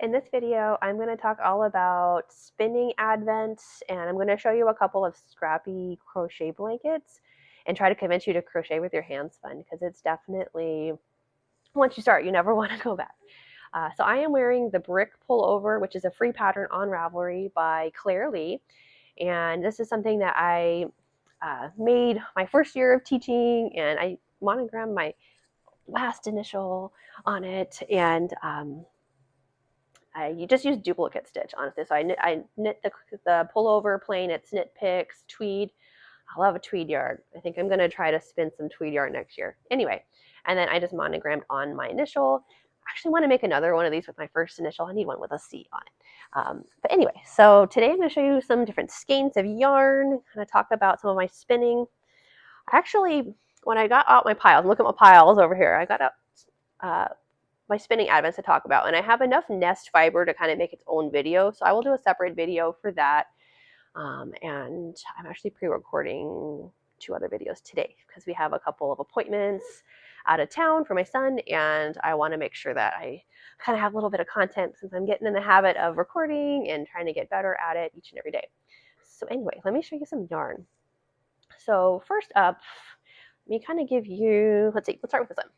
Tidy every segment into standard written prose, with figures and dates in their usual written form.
In this video, I'm going to talk all about spinning advent, and I'm going to show you a couple of scrappy crochet blankets and try to convince you to crochet with your hand spun, because it's definitely, once you start, you never want to go back. So I am wearing the brick pullover, which is a free pattern on Ravelry by Clare Lee. And this is something that I made my first year of teaching, and I monogrammed my last initial on it. And you just use duplicate stitch, honestly. So I knit the pullover plain. It's knit picks, tweed. I love a tweed yarn. I think I'm going to try to spin some tweed yarn next year. Anyway, and then I just monogrammed on my initial. I actually want to make another one of these with my first initial. I need one with a C on it. But anyway, so today I'm going to show you some different skeins of yarn. I'm going to talk about some of my spinning. Actually, when I got out my piles, look at my piles over here. I got out my spinning advents to talk about, and I have enough nest fiber to kind of make its own video, so I will do a separate video for that. And I'm actually pre-recording 2 other videos today because we have a couple of appointments out of town for my son, and I want to make sure that I kind of have a little bit of content since I'm getting in the habit of recording and trying to get better at it each and every day. So anyway, let me show you some yarn. So first up, let me kind of give you, let's start with this one.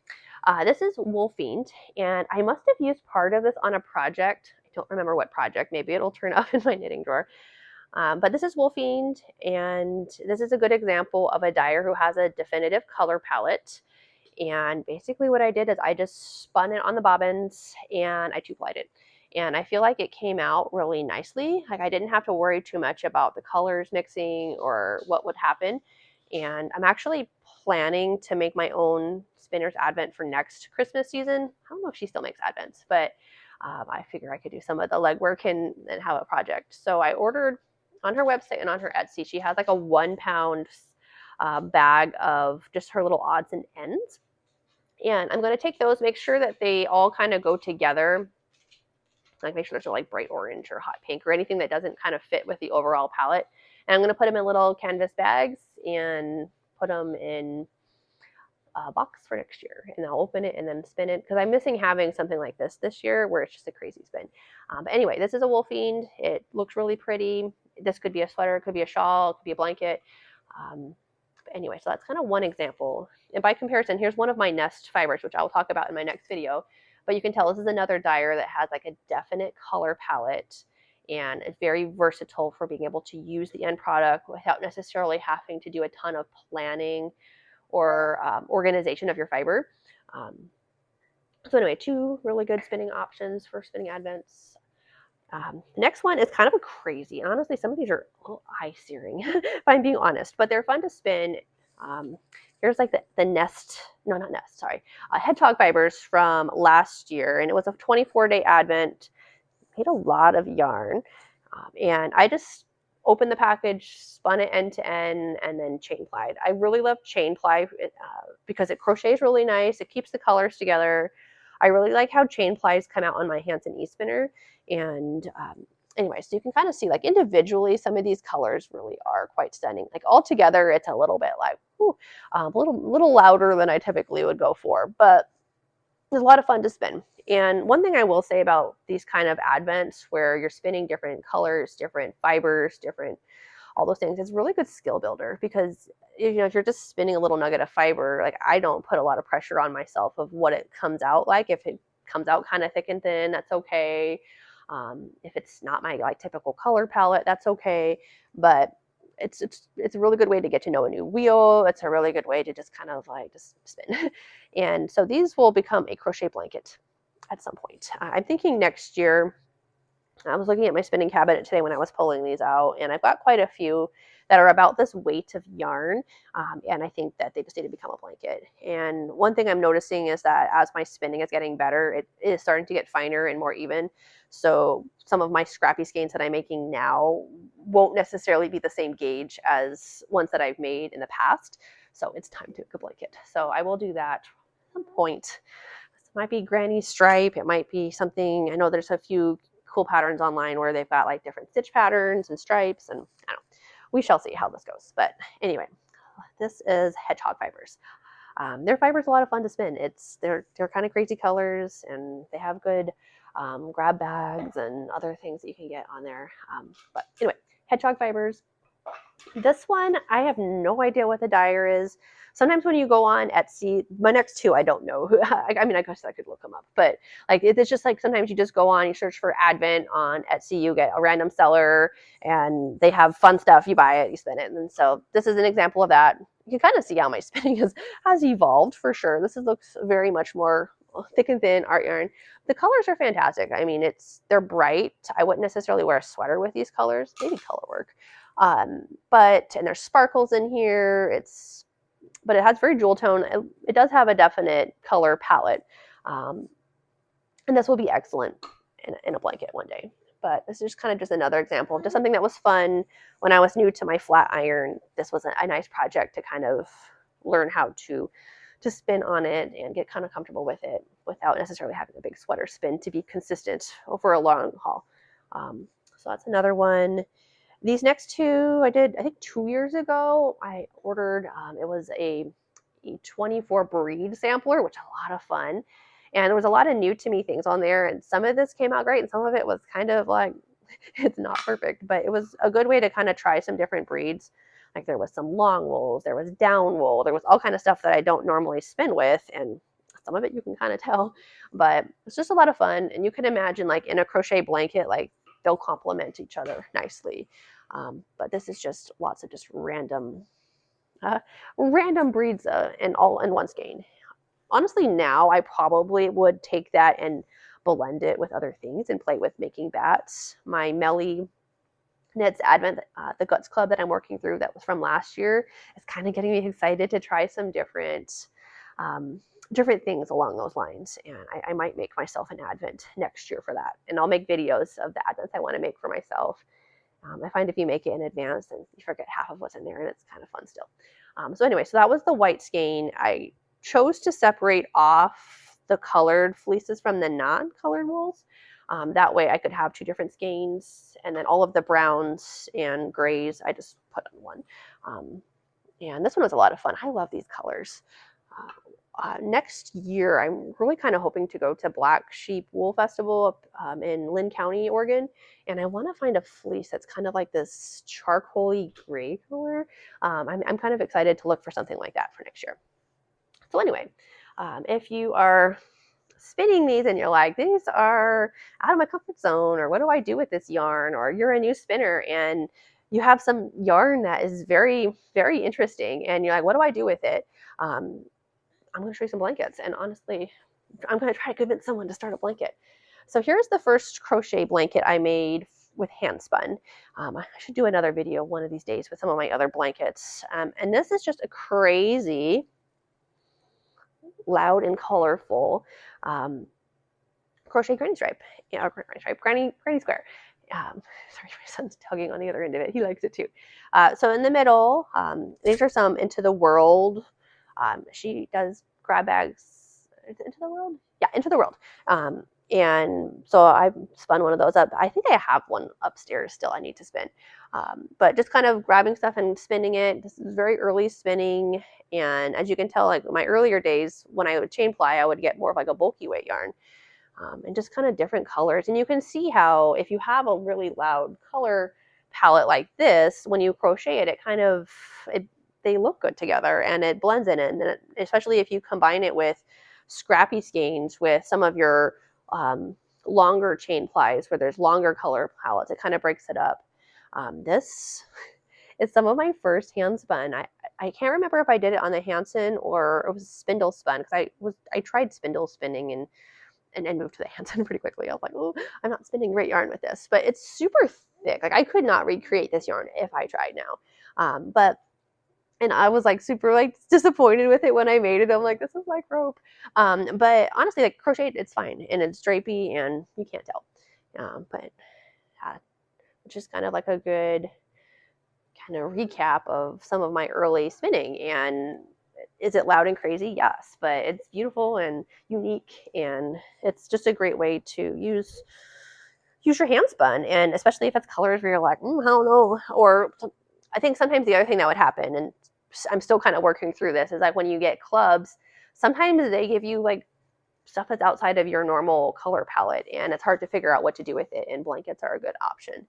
This is Wool Fiend, and I must have used part of this on a project. I don't remember what project. Maybe it'll turn up in my knitting drawer. But this is Wool Fiend, and this is a good example of a dyer who has a definitive color palette. And basically what I did is I just spun it on the bobbins and I two-plied it. And I feel like it came out really nicely. Like I didn't have to worry too much about the colors mixing or what would happen. And I'm actually planning to make my own spinner's advent for next Christmas season. I don't know if she still makes advents, but I figure I could do some of the legwork and have a project. So I ordered on her website and on her Etsy. She has like a 1 pound bag of just her little odds and ends. And I'm going to take those, make sure that they all kind of go together. Like make sure there's no like bright orange or hot pink or anything that doesn't kind of fit with the overall palette. And I'm going to put them in little canvas bags and put them in a box for next year. And I'll open it and then spin it because I'm missing having something like this year where it's just a crazy spin. But anyway, this is a Wool Fiend. It looks really pretty. This could be a sweater, it could be a shawl, it could be a blanket. But anyway, so that's kind of one example. And by comparison, here's one of my nest fibers, which I will talk about in my next video. But you can tell this is another dyer that has like a definite color palette, and it's very versatile for being able to use the end product without necessarily having to do a ton of planning or organization of your fiber. So anyway, 2 really good spinning options for spinning advents. The next one is kind of a crazy, and honestly, some of these are a little eye-searing, if I'm being honest, but they're fun to spin. Here's like the nest, no, not nest, sorry, hedgehog fibers from last year, and it was a 24-day advent. Made a lot of yarn, and I just opened the package, spun it end to end, and then chain plied. I really love chain ply because it crochets really nice. It keeps the colors together. I really like how chain plies come out on my Hanson e-spinner. And anyway, so you can kind of see like individually, some of these colors really are quite stunning. Like all together, it's a little bit like, a little louder than I typically would go for, but it's a lot of fun to spin. And one thing I will say about these kind of advents where you're spinning different colors, different fibers, different all those things, it's really good skill builder because if you're just spinning a little nugget of fiber, like I don't put a lot of pressure on myself of what it comes out like. If it comes out kind of thick and thin, that's okay. If it's not my like typical color palette, that's okay. But it's a really good way to get to know a new wheel. It's a really good way to just kind of like just spin. And so these will become a crochet blanket at some point. I'm thinking next year. I was looking at my spinning cabinet today when I was pulling these out, and I've got quite a few that are about this weight of yarn, and I think that they just need to become a blanket. And one thing I'm noticing is that as my spinning is getting better, it is starting to get finer and more even. So some of my scrappy skeins that I'm making now won't necessarily be the same gauge as ones that I've made in the past. So it's time to make a blanket. So I will do that at some point. This might be granny stripe. It might be something, I know there's a few cool patterns online where they've got like different stitch patterns and stripes, and I don't know. We shall see how this goes. But anyway, this is hedgehog fibers. Their fibers are a lot of fun to spin. They're kind of crazy colors, and they have good grab bags and other things that you can get on there. But anyway, hedgehog fibers. This one, I have no idea what the dyer is. Sometimes when you go on Etsy, my next two, I don't know. I mean, I guess I could look them up, but like it's just like sometimes you just go on, you search for Advent on Etsy, you get a random seller and they have fun stuff, you buy it, you spin it. And so this is an example of that. You can kind of see how my spinning has evolved for sure. This looks very much more thick and thin art yarn. The colors are fantastic. I mean, they're bright. I wouldn't necessarily wear a sweater with these colors, maybe color work. And there's sparkles in here. But it has very jewel tone. It does have a definite color palette. And this will be excellent in a blanket one day. But this is kind of just another example of just something that was fun when I was new to my flat iron. This was a nice project to kind of learn how to spin on it and get kind of comfortable with it without necessarily having a big sweater spin to be consistent over a long haul. So that's another one. These next two I did, I think 2 years ago. I ordered, it was a 24 breed sampler, which is a lot of fun. And there was a lot of new to me things on there. And some of this came out great and some of it was kind of like, it's not perfect, but it was a good way to kind of try some different breeds. Like there was some long wools, there was down wool, there was all kind of stuff that I don't normally spin with. And some of it you can kind of tell, but it's just a lot of fun. And you can imagine like in a crochet blanket, like they'll complement each other nicely. But this is just lots of just random breeds and all in one skein. Honestly, now I probably would take that and blend it with other things and play with making bats. My Melly Knits Advent, the Guts Club that I'm working through that was from last year, is kind of getting me excited to try some different things along those lines. And I might make myself an Advent next year for that. And I'll make videos of the Advents I want to make for myself. I find if you make it in advance, then you forget half of what's in there, and it's kind of fun still. So anyway, so that was the white skein. I chose to separate off the colored fleeces from the non-colored wools. That way I could have two different skeins, and then all of the browns and grays I just put on one. And this one was a lot of fun. I love these colors. Next year, I'm really kind of hoping to go to Black Sheep Wool Festival in Lynn County, Oregon. And I want to find a fleece that's kind of like this charcoaly gray color. I'm kind of excited to look for something like that for next year. So anyway, if you are spinning these and you're like, these are out of my comfort zone, or what do I do with this yarn? Or you're a new spinner and you have some yarn that is very, very interesting and you're like, what do I do with it? I'm going to show you some blankets, and honestly, I'm going to try to convince someone to start a blanket. So here's the first crochet blanket I made with hand spun. I should do another video one of these days with some of my other blankets. And this is just a crazy, loud and colorful crochet granny stripe, granny square. Sorry, my son's tugging on the other end of it. He likes it too. So in the middle, these are some Into the World. She does grab bags. Into the World? Yeah, Into the World. And so I spun one of those up. I think I have one upstairs still I need to spin. But just kind of grabbing stuff and spinning it. This is very early spinning. And as you can tell, like my earlier days, when I would chain fly, I would get more of like a bulky weight yarn. And just kind of different colors. And you can see how if you have a really loud color palette like this, when you crochet it, they look good together and it blends in it. And especially if you combine it with scrappy skeins with some of your longer chain plies where there's longer color palettes, it kind of breaks it up. This is some of my first hand spun. I can't remember if I did it on the Hanson or it was spindle spun, because I tried spindle spinning and moved to the Hanson pretty quickly. I was like, oh, I'm not spinning great yarn with this, but it's super thick. Like I could not recreate this yarn if I tried now. And I was like super like disappointed with it when I made it. I'm like, this is like rope. But honestly, like crocheted, it's fine. And it's drapey and you can't tell. But it's just kind of like a good kind of recap of some of my early spinning. And is it loud and crazy? Yes, but it's beautiful and unique. And it's just a great way to use your hand spun. And especially if it's colors where you're like, I don't know. Or I think sometimes the other thing that would happen, and I'm still kind of working through this, is like when you get clubs, sometimes they give you like stuff that's outside of your normal color palette, and it's hard to figure out what to do with it, and blankets are a good option.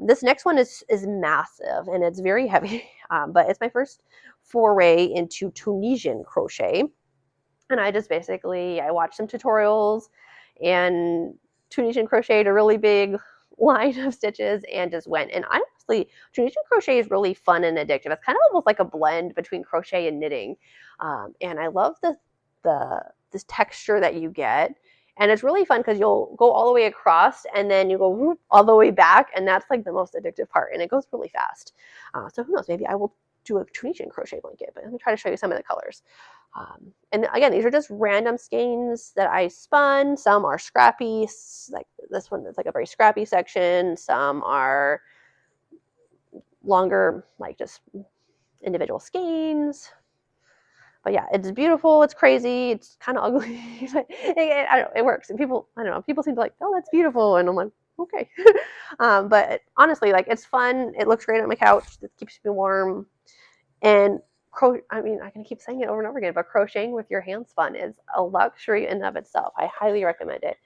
This next one is massive, and it's very heavy, but it's my first foray into Tunisian crochet. And I just basically, I watched some tutorials and Tunisian crocheted a really big line of stitches and just went. And honestly, Tunisian crochet is really fun and addictive. It's kind of almost like a blend between crochet and knitting. And I love this texture that you get. And it's really fun because you'll go all the way across and then you go whoop, all the way back. And that's like the most addictive part. And it goes really fast. So who knows, maybe I will do a Tunisian crochet blanket, but let me try to show you some of the colors. And again, these are just random skeins that I spun. Some are scrappy, like this one is like a very scrappy section. Some are longer, like just individual skeins. But yeah, it's beautiful. It's crazy. It's kind of ugly. But I don't know, it works. And people, I don't know, people seem to like, oh, that's beautiful. And I'm like, okay. But honestly, like it's fun. It looks great on my couch. It keeps me warm. And I mean, I can keep saying it over and over again, but crocheting with your hand spun is a luxury in and of itself. I highly recommend it.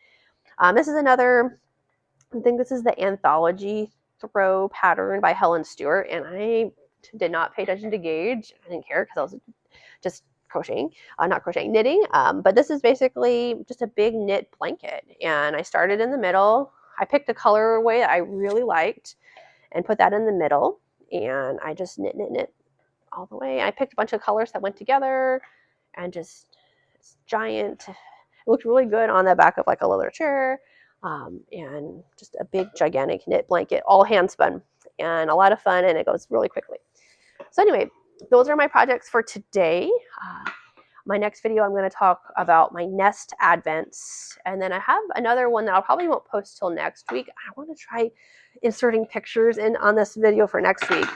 This is another, I think this is the Anthology Throw pattern by Helen Stewart, and I did not pay attention to gauge. I didn't care because I was just crocheting, knitting. But this is basically just a big knit blanket, and I started in the middle. I picked a colorway that I really liked and put that in the middle, and I just knit all the way. I picked a bunch of colors that went together, and just it's giant. It looked really good on the back of like a leather chair, and just a big gigantic knit blanket, all hand spun, and a lot of fun, and it goes really quickly. So anyway, those are my projects for today. My next video, I'm going to talk about my nest advents, and then I have another one that I probably won't post till next week. I want to try inserting pictures in on this video for next week.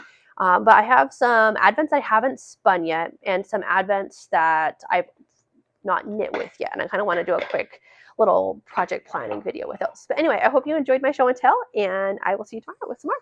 But I have some advents I haven't spun yet, and some advents that I've not knit with yet, and I kind of want to do a quick little project planning video with those. But anyway, I hope you enjoyed my show and tell, and I will see you tomorrow with some more.